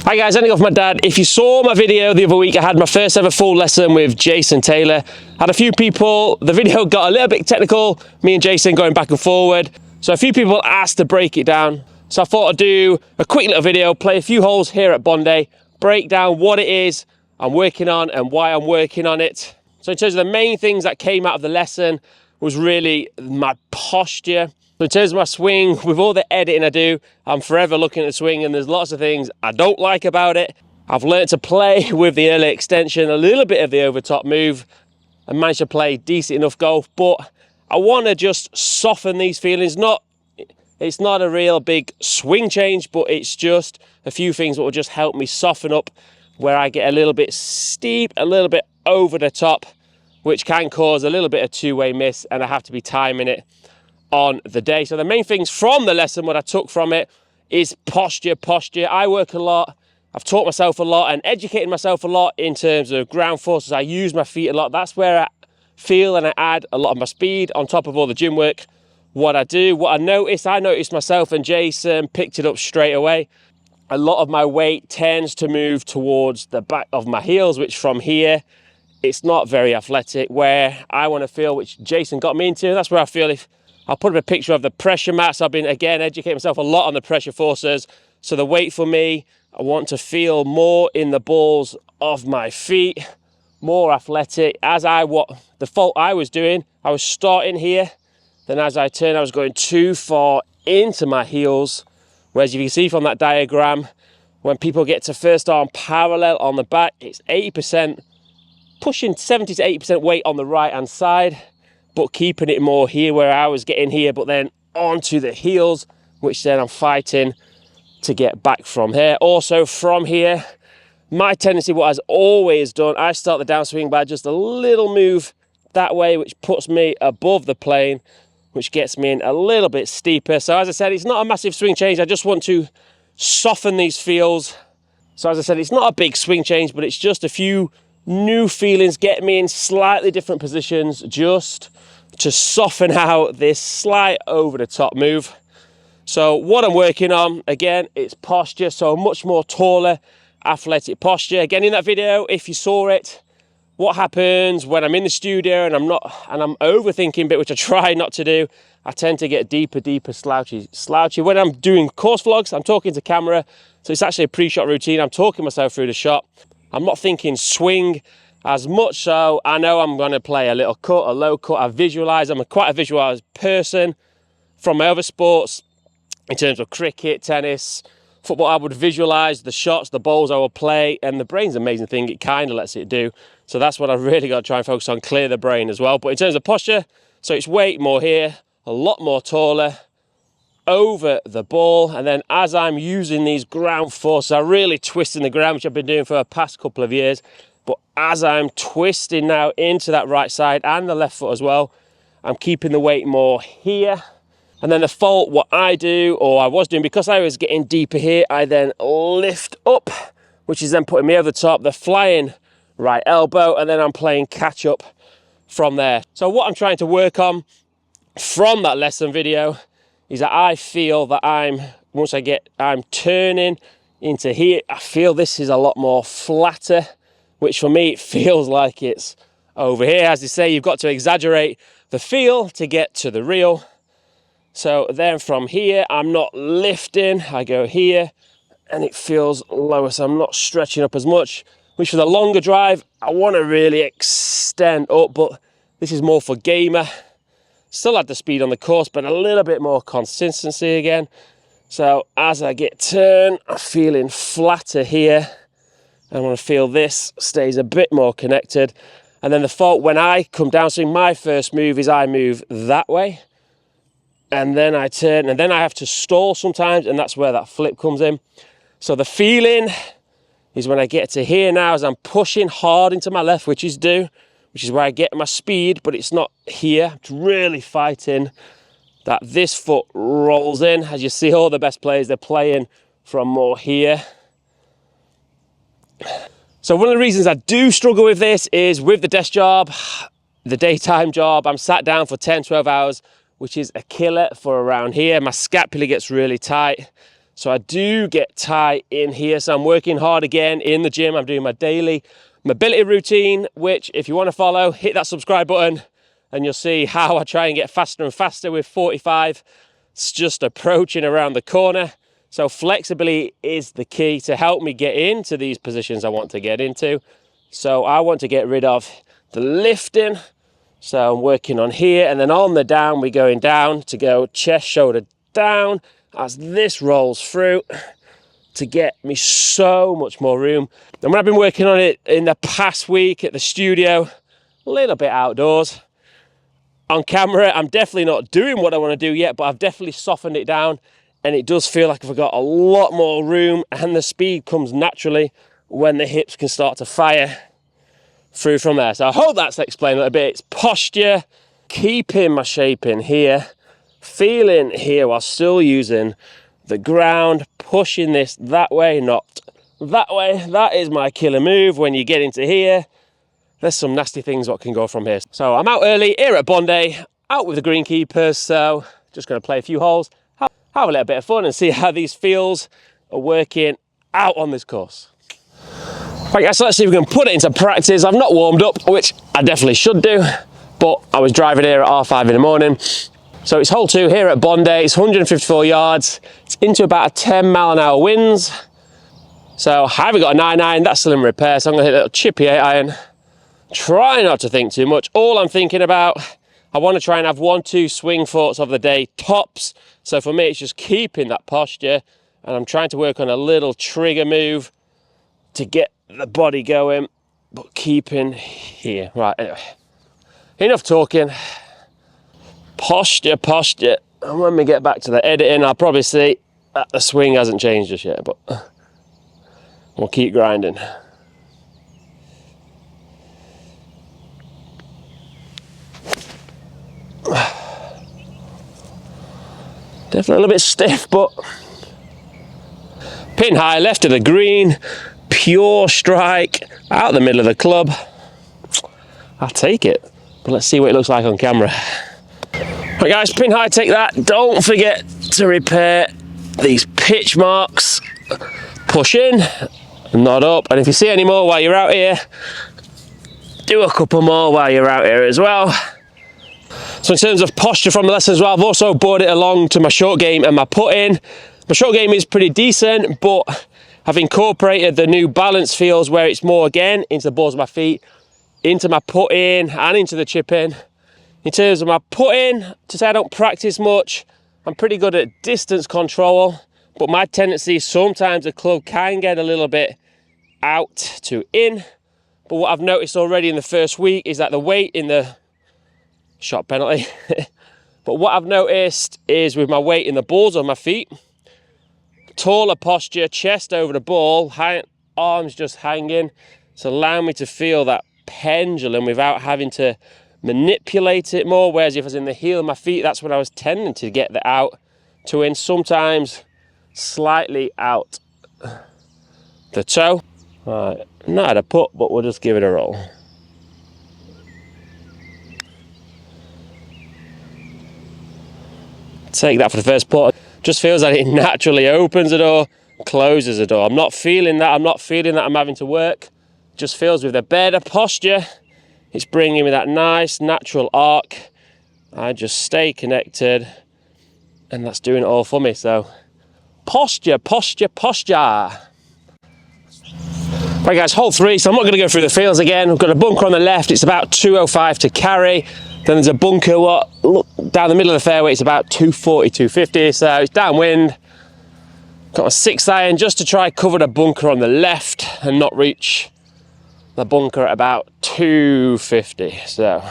Hi guys, ending off my dad. If you saw my video the other week, I had my first ever full lesson with Jason Taylor. Had a few people, the video got a little bit technical, me and Jason going back and forward. So a few people asked to break it down. So I thought I'd do a quick little video, play a few holes here at Bondi, break down what it is I'm working on and why I'm working on it. So in terms of the main things that came out of the lesson was really my posture. So in terms of my swing, with all the editing I do, I'm forever looking at the swing and there's lots of things I don't like about it. I've learned to play with the early extension, a little bit of the overtop move, and managed to play decent enough golf, but I want to just soften these feelings. It's not a real big swing change, but it's just a few things that will just help me soften up where I get a little bit steep, a little bit over the top, which can cause a little bit of two-way miss, and I have to be timing it on the day. So the main things from the lesson, what I took from it, is posture. I work a lot, I've taught myself a lot and educated myself a lot in terms of ground forces. I use my feet a lot. That's where I feel and I add a lot of my speed on top of all the gym work. What I noticed myself, and Jason picked it up straight away. A lot of my weight tends to move towards the back of my heels, which from here, it's not very athletic. Where I want to feel, which Jason got me into, that's where I feel if I'll put up a picture of the pressure mats. I've been, again, educating myself a lot on the pressure forces. So the weight for me, I want to feel more in the balls of my feet, more athletic. The fault I was doing, I was starting here. Then as I turned, I was going too far into my heels. Whereas if you can see from that diagram, when people get to first arm parallel on the back, it's 80%, pushing 70 to 80% weight on the right hand side, but keeping it more here where I was getting here, but then onto the heels, which then I'm fighting to get back from here. Also from here, my tendency, what I've always done, I start the downswing by just a little move that way, which puts me above the plane, which gets me in a little bit steeper. So as I said, it's not a massive swing change. I just want to soften these feels. So as I said, it's not a big swing change, but it's just a few new feelings, get me in slightly different positions, just to soften out this slight over the top move. So what I'm working on, again, it's posture. So much more taller, athletic posture. Again, in that video, if you saw it, what happens when I'm in the studio and I'm overthinking a bit, which I try not to do, I tend to get deeper, slouchy. When I'm doing course vlogs, I'm talking to camera, so it's actually a pre-shot routine. I'm talking myself through the shot. I'm not thinking swing as much, so I know I'm going to play a little cut, a low cut. I visualize. I'm quite a visualized person. From my other sports, in terms of cricket, tennis, football, I would visualize the shots, the balls I will play, and the brain's an amazing thing. It kind of lets it do. So that's what I've really got to try and focus on, clear the brain as well. But in terms of posture, so it's weight more here, a lot more taller, over the ball. And then as I'm using these ground forces, I'm really twisting the ground, which I've been doing for the past couple of years. But as I'm twisting now into that right side and the left foot as well, I'm keeping the weight more here. And then the fault, what I do, or I was doing, because I was getting deeper here, I then lift up, which is then putting me over the top, the flying right elbow, and then I'm playing catch up from there. So what I'm trying to work on from that lesson video is that I feel that I'm turning into here, I feel this is a lot more flatter, which for me, it feels like it's over here. As they say, you've got to exaggerate the feel to get to the real. So then from here, I'm not lifting, I go here, and it feels lower, so I'm not stretching up as much, which for the longer drive, I want to really extend up, but this is more for gamer. Still had the speed on the course, but a little bit more consistency again. So as I get turned, I'm feeling flatter here. I want to feel this stays a bit more connected. And then the fault when I come down, so my first move is I move that way. And then I turn, and then I have to stall sometimes, and that's where that flip comes in. So the feeling is when I get to here now, as I'm pushing hard into my left, which is where I get my speed, but it's not here. It's really fighting that this foot rolls in. As you see, all the best players, they're playing from more here. So one of the reasons I do struggle with this is with the desk job, the daytime job, I'm sat down for 10, 12 hours, which is a killer for around here. My scapula gets really tight. So I do get tight in here. So I'm working hard again in the gym. I'm doing my daily mobility routine, which if you want to follow, hit that subscribe button and you'll see how I try and get faster and faster with 45. It's just approaching around the corner. So flexibility is the key to help me get into these positions I want to get into. So I want to get rid of the lifting. So I'm working on here, and then on the down, we're going down to go chest, shoulder down as this rolls through to get me so much more room. And when I've been working on it in the past week at the studio, a little bit outdoors, on camera, I'm definitely not doing what I want to do yet, but I've definitely softened it down, and it does feel like I've got a lot more room, and the speed comes naturally when the hips can start to fire through from there. So I hope that's explained a little bit. It's posture, keeping my shape in here, feeling here while still using the ground, pushing this that way, not that way. That is my killer move. When you get into here, there's some nasty things what can go from here. So I'm out early here at Bondi, out with the greenkeepers. So just going to play a few holes, have a little bit of fun and see how these fields are working out on this course. Right guys, so let's see if we can put it into practice. I've not warmed up, which I definitely should do, but I was driving here at R5 in the morning. So it's hole 2 here at Bondi. It's 154 yards. It's into about a 10-mile-an-hour winds. So I haven't got a 9-iron, that's still in repair, so I'm gonna hit a little chippy 8-iron. Try not to think too much. All I'm thinking about, I want to try and have 1-2 swing thoughts of the day tops. So for me, it's just keeping that posture, and I'm trying to work on a little trigger move to get the body going, but keeping here. Right, anyway, enough talking. Posture, posture. And when we get back to the editing, I'll probably see that the swing hasn't changed just yet, but we'll keep grinding. Definitely a little bit stiff, but pin high, left of the green, pure strike, out the middle of the club. I'll take it, but let's see what it looks like on camera. Right guys, pin high, take that. Don't forget to repair these pitch marks. Push in, nod up, and if you see any more while you're out here, do a couple more while you're out here as well. So in terms of posture from the lesson as well, I've also brought it along to my short game and my putting. My short game is pretty decent, but I've incorporated the new balance feels where it's more again into the balls of my feet, into my putting and into the chipping. In terms of my putting, to say I don't practice much, I'm pretty good at distance control, but my tendency is sometimes the club can get a little bit out to in. But what I've noticed already in the first week is that the weight in the shot penalty. But what I've noticed is with my weight in the balls of my feet, taller posture, chest over the ball, arms just hanging, it's allowing me to feel that pendulum without having to manipulate it more. Whereas if I was in the heel of my feet, that's when I was tending to get the out to in, sometimes slightly out the toe. Right, not a put, but we'll just give it a roll. Take that for the first putt. Just feels like it naturally opens the door, closes the door. I'm not feeling that. I'm not feeling that I'm having to work. Just feels with a better posture, it's bringing me that nice natural arc. I just stay connected, and that's doing it all for me. So posture, posture, posture. Right guys, hole 3, so I'm not going to go through the fields again. We've got a bunker on the left, it's about 205 to carry. Then there's a bunker, look, down the middle of the fairway, it's about 240, 250, so it's downwind. Got a 6-iron just to try cover the bunker on the left and not reach the bunker at about 250, so.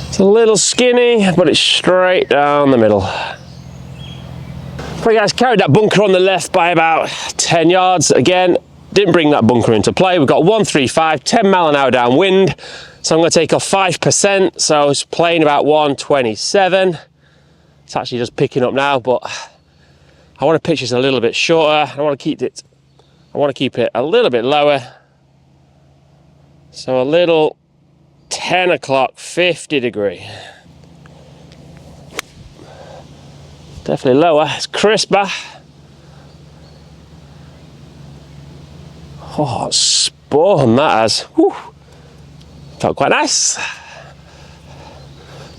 It's a little skinny, but it's straight down the middle. Right guys, carried that bunker on the left by about 10 yards. Again, didn't bring that bunker into play. We've got 135, 10-mile-an-hour downwind. So I'm going to take off 5%. So it's playing about 127. It's actually just picking up now, but I want to pitch this a little bit shorter. I want to keep it a little bit lower. So a little 10 o'clock, 50 degree. Definitely lower, it's crisper. Oh, spawn that has. Whew. Felt quite nice.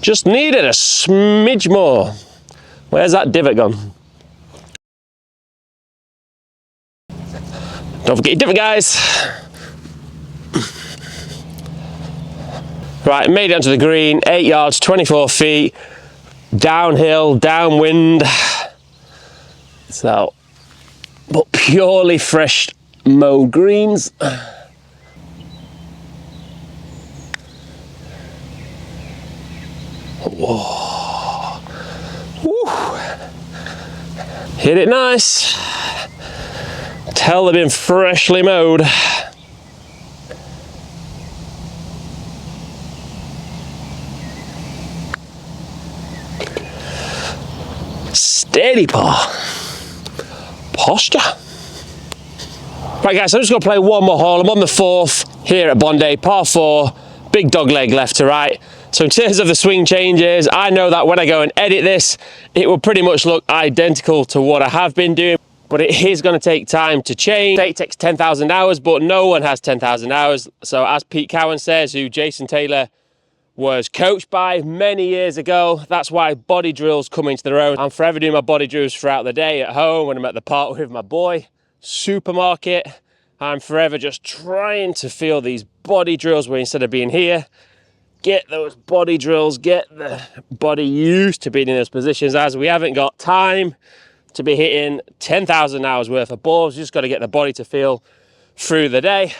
Just needed a smidge more. Where's that divot gone? Don't forget your divot, guys. Right, made it onto the green, 8 yards, 24 feet, downhill, downwind. So, but purely fresh mowed greens. Whoa. Woo. Hit it nice. Tell they've been freshly mowed. Steady paw. Posture. Right guys, I'm just going to play one more hole. I'm on the 4th here at Bondi, par 4, big dog leg left to right. So in terms of the swing changes, I know that when I go and edit this, it will pretty much look identical to what I have been doing, but it is going to take time to change. It takes 10,000 hours, but no one has 10,000 hours. So as Pete Cowan says, who Jason Taylor was coached by many years ago, that's why body drills come into their own. I'm forever doing my body drills throughout the day at home, when I'm at the park with my boy, supermarket. I'm forever just trying to feel these body drills where instead of being here, get those body drills, get the body used to being in those positions, as we haven't got time to be hitting 10,000 hours worth of balls. You just got to get the body to feel through the day.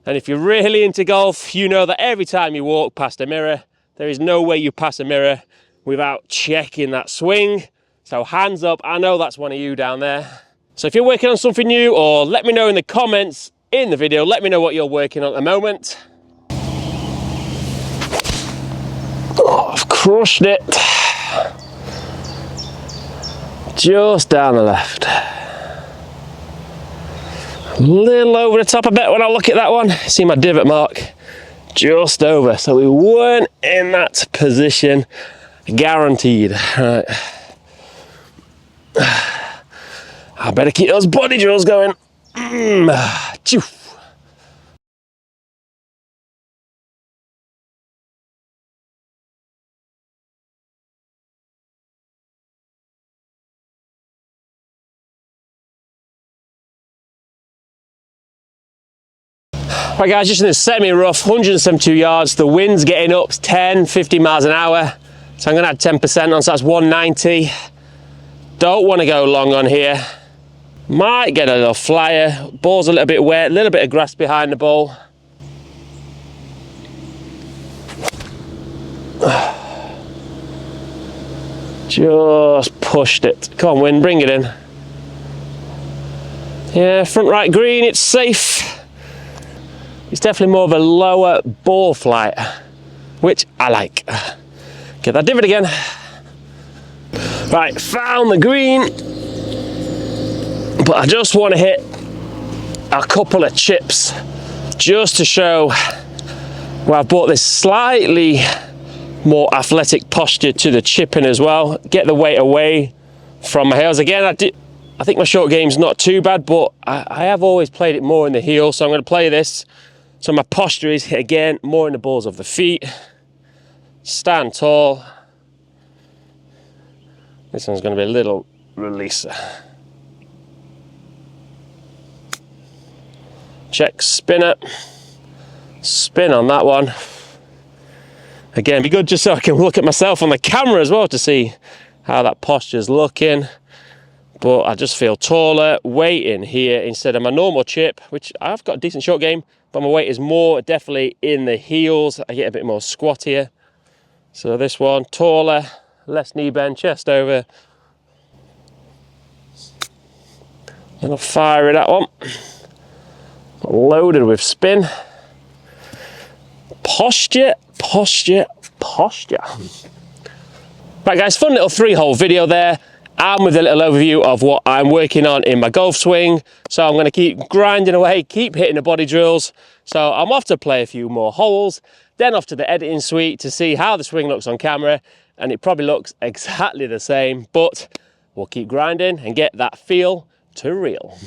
And if you're really into golf, you know that every time you walk past a mirror, there is no way you pass a mirror without checking that swing. So hands up, I know that's one of you down there. So if you're working on something new, or let me know in the comments in the video, let me know what you're working on at the moment. Oh, I've crushed it. Just down the left. A little over the top, I bet, when I look at that one. See my divot mark? Just over. So we weren't in that position. Guaranteed. Right. I better keep those body drills going. Right guys, just in the semi-rough, 172 yards, the wind's getting up 10, 15 miles an hour, so I'm going to add 10% on, so that's 190. Don't want to go long on here. Might get a little flyer, ball's a little bit wet, a little bit of grass behind the ball. Just pushed it. Come on wind, bring it in. Yeah, front right green, it's safe. It's definitely more of a lower ball flight, which I like. Get that divot again. Right, found the green, but I just want to hit a couple of chips just to show where I've brought this slightly more athletic posture to the chipping as well. Get the weight away from my heels. Again, I think my short game's not too bad, but I have always played it more in the heel, so I'm going to play this. So my posture is, again, more in the balls of the feet. Stand tall. This one's going to be a little releaser. Check spinner. Spin on that one. Again, be good just so I can look at myself on the camera as well to see how that posture's looking. But I just feel taller, weight in here instead of my normal chip, which I've got a decent short game, but my weight is more definitely in the heels. I get a bit more squattier. So this one, taller, less knee bend, chest over. And I'll fire it, that one. Loaded with spin. Posture, posture, posture. Right guys, fun little 3-hole video there. And with a little overview of what I'm working on in my golf swing. So I'm going to keep grinding away, keep hitting the body drills. So I'm off to play a few more holes, then off to the editing suite to see how the swing looks on camera. And it probably looks exactly the same, but we'll keep grinding and get that feel to real.